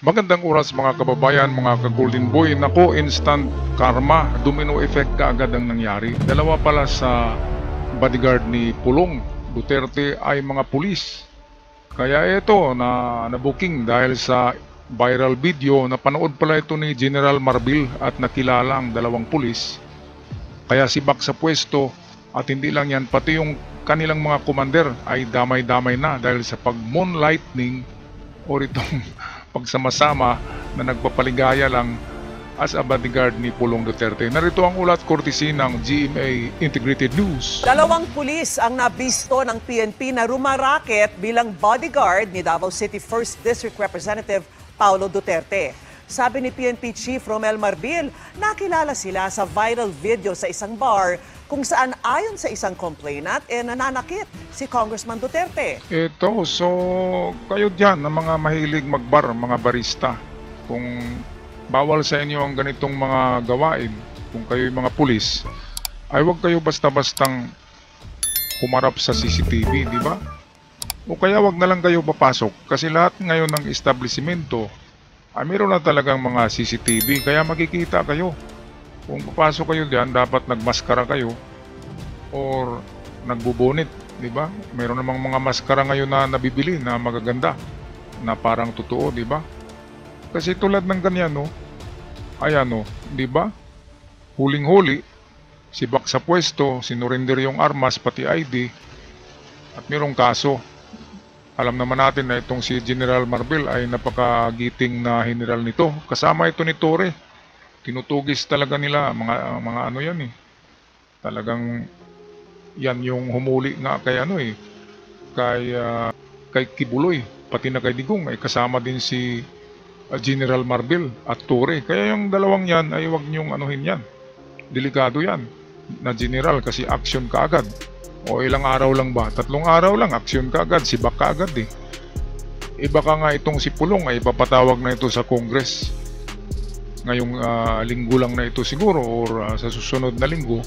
Magandang oras mga kababayan, mga ka-Golden Boy. Nako, instant karma, domino effect kaagad ang nangyari. Dalawa pala sa bodyguard ni Pulong Duterte ay mga pulis. Kaya ito na booking dahil sa viral video na panood pala ito ni General Marbil at nakilala ang dalawang pulis. Kaya sibak sa pwesto at hindi lang yan, pati yung kanilang mga commander ay damay-damay na dahil sa pag-moonlightning o itong pagsama-sama na nagpapaligaya lang as a bodyguard ni Pulong Duterte. Narito ang ulat courtesy ng GMA Integrated News. Dalawang pulis ang nabisto ng PNP na rumaraket bilang bodyguard ni Davao City 1st District Representative Paulo Duterte. Sabi ni PNP Chief Romel Marbil, nakilala sila sa viral video sa isang bar kung saan ayon sa isang complainant nananakit si Congressman Duterte. Ito, so kayo dyan na mga mahilig magbar, mga barista, kung bawal sa inyo ang ganitong mga gawain, kung kayo'y mga pulis, ay huwag kayo basta-bastang humarap sa CCTV, di ba? O kaya wag na lang kayo papasok kasi lahat ngayon ng establishmento ay meron na talagang mga CCTV, kaya makikita kayo. Kung papasok kayo diyan, dapat nagmaskara kayo or nagbubunit, di ba? Meron namang mga maskara ngayon na nabibili na magaganda, na parang totoo, di ba? Kasi tulad ng ganyan, no? Ayan, no? Di ba? Huling-huli, sibak sa pwesto, sinurinder yung armas, pati ID, at mayroong kaso. Alam naman natin na itong si General Marbil ay napakagiting na general nito. Kasama ito ni Torre. Tinutugis talaga nila mga ano yan eh. Talagang yan yung humuli nga kay ano eh. Kay Kibuloy, pati na kay Digong ay kasama din si General Marbil at Torre. Kaya yung dalawang yan ay wag niyong anuhin yan. Delikado yan na general kasi action kaagad. O ilang araw lang ba? 3 araw lang, aksyon ka agad, sibak ka agad eh. Iba ka nga itong si Pulong ay papatawag na ito sa Congress. Ngayong linggo lang na ito siguro or sa susunod na linggo.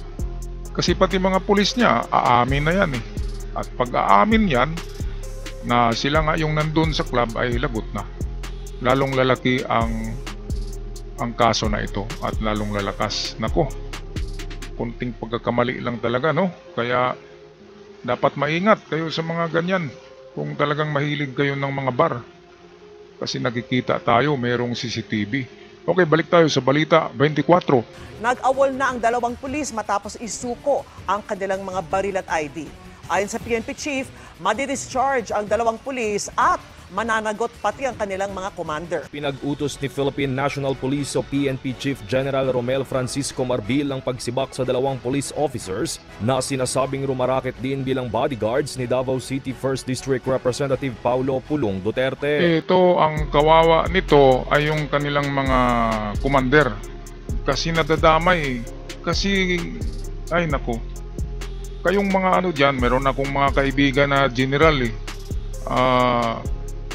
Kasi pati mga pulis niya, aamin na yan eh. At pag aamin yan, na sila nga yung nandun sa club ay lagot na. Lalong lalaki ang kaso na ito at lalong lalakas. Nako, kunting pagkakamali lang talaga, no? Kaya dapat maingat kayo sa mga ganyan kung talagang mahilig kayo ng mga bar. Kasi nakikita tayo, merong CCTV. Okay, balik tayo sa Balita 24. Nag-awol na ang dalawang pulis matapos isuko ang kanilang mga baril at ID. Ayon sa PNP Chief, madi-discharge ang dalawang pulis at mananagot pati ang kanilang mga commander. Pinag-utos ni Philippine National Police o PNP Chief General Romel Francisco Marbil ang pagsibak sa dalawang police officers na sinasabing rumaraket din bilang bodyguards ni Davao City 1st District Representative Paulo Pulong Duterte. Ito, ang kawawa nito ay yung kanilang mga commander. Kasi nadadamay. Kasi, ay nako. Kayong mga ano dyan, meron akong mga kaibigan na general eh.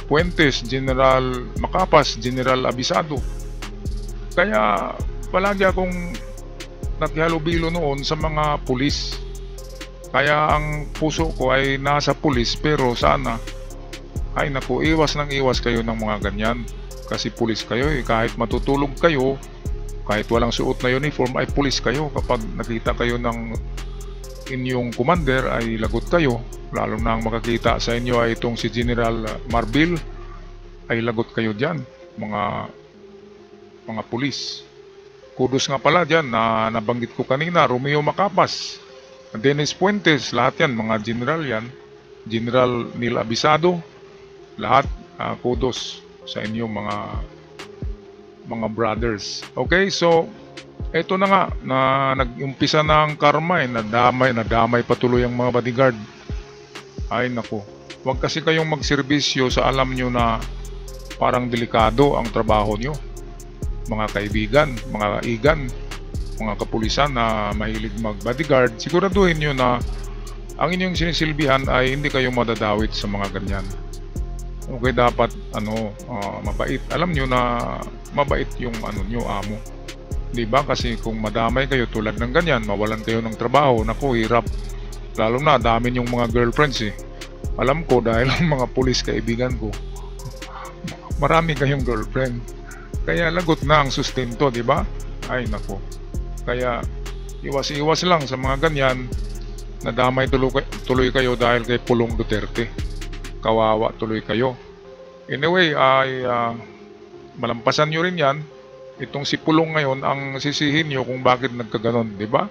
Puentes, General Macapas, General Abisado. Kaya palagi akong naghalubilo noon sa mga pulis. Kaya ang puso ko ay nasa pulis, pero sana, ay naku, iwas kayo ng mga ganyan. Kasi pulis kayo eh, kahit matutulog kayo, kahit walang suot na uniform ay pulis kayo. Kapag nakita kayo ng inyong commander ay lagot kayo, lalo na ang makakita sa inyo ay itong si General Marbil, ay lagot kayo dyan, mga pulis. Kudos nga pala dyan na nabanggit ko kanina, Romeo Macapas, Dennis Puentes, lahat yan, mga general yan, General Neil Abisado, lahat kudos sa inyong mga brothers. Okay, so eto na nga, na nag-umpisa na ang karma eh, nadamay patuloy ang mga bodyguard. Ay nako, huwag kasi kayong magserbisyo sa alam nyo na parang delikado ang trabaho nyo. Mga kaibigan, mga igan, mga kapulisan na mahilig mag-bodyguard, siguraduhin nyo na ang inyong sinisilbihan ay hindi kayo madadawit sa mga ganyan. Okay, dapat mabait. Alam nyo na mabait yung nyo, amo. Diba? Kasi kung madamay kayo tulad ng ganyan, mawalan kayo ng trabaho, naku, hirap. Lalo na, dami yung mga girlfriends eh. Alam ko dahil ang mga pulis kaibigan ko, Marami kayong girlfriend. Kaya lagot na ang sustento, di ba? Ay nako. Kaya iwas-iwas lang sa mga ganyan. Nadamay tuloy kayo dahil kay Pulong Duterte. Kawawa tuloy kayo. Anyway, ay malampasan nyo rin yan. Itong si Pulong ngayon ang sisihin nyo kung bakit nagkaganon, di ba?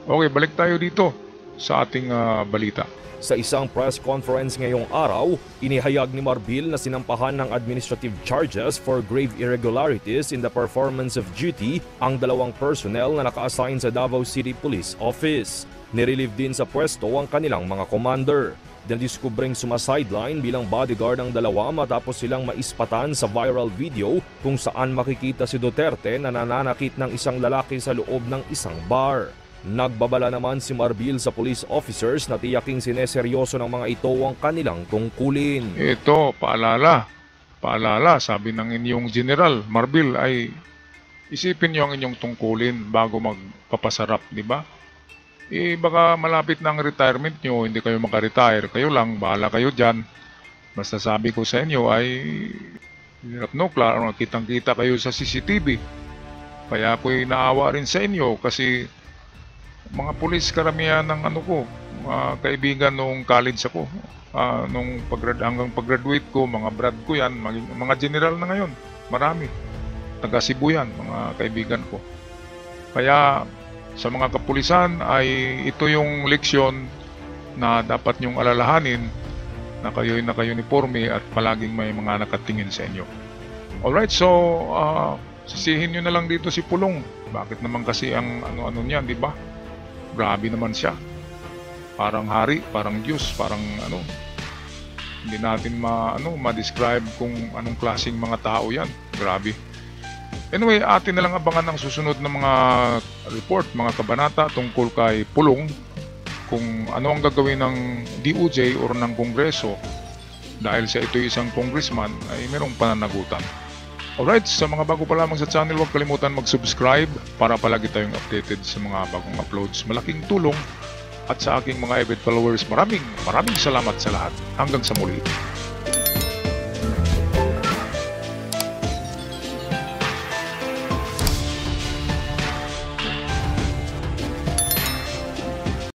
Okay, balik tayo dito sa ating balita. Sa isang press conference ngayong araw, inihayag ni Marbil na sinampahan ng administrative charges for grave irregularities in the performance of duty ang 2 personnel na naka-assign sa Davao City Police Office. Nirelieve din sa pwesto ang kanilang mga commander. Nadiskubreng sumasideline bilang bodyguard ang 2 matapos silang maispatan sa viral video kung saan makikita si Duterte na nananakit ng isang lalaki sa loob ng isang bar. Nagbabala naman si Marbil sa police officers na tiyaking sineseryoso ng mga ito ang kanilang tungkulin. Ito, paalala. Paalala, sabi ng inyong General Marbil ay isipin nyo ang inyong tungkulin bago magpapasarap, di ba? Baka malapit na ang retirement nyo, hindi kayo makaretire. Kayo lang, bahala kayo dyan. Basta sabi ko sa inyo ay klaro, kitang-kita kayo sa CCTV. Kaya ako'y naawa rin sa inyo kasi mga pulis karamihan ng mga kaibigan nung college ako, hanggang pag-graduate ko, mga brad ko yan, mga general na ngayon, marami. Taga Cebu yan, mga kaibigan ko. Kaya sa mga kapulisan ay ito yung leksyon na dapat nyong alalahanin na kayo'y naka-uniforme at palaging may mga nakatingin sa inyo. Alright, so sisihin nyo na lang dito si Pulong. Bakit naman kasi ang ano-ano niyan, di ba? Grabe naman siya. Parang hari, parang Diyos, parang hindi natin ma-describe kung anong klaseng mga tao yan. Grabe. Anyway, atin na lang abangan ang susunod na mga report, mga kabanata tungkol kay Pulong, kung ano ang gagawin ng DOJ o ng Kongreso dahil sa ito'y isang congressman ay merong pananagutan. Alright, sa mga bago pa lamang sa channel, huwag kalimutan mag-subscribe para palagi tayong updated sa mga bagong uploads. Malaking tulong. At sa aking mga avid followers, maraming salamat sa lahat. Hanggang sa muli.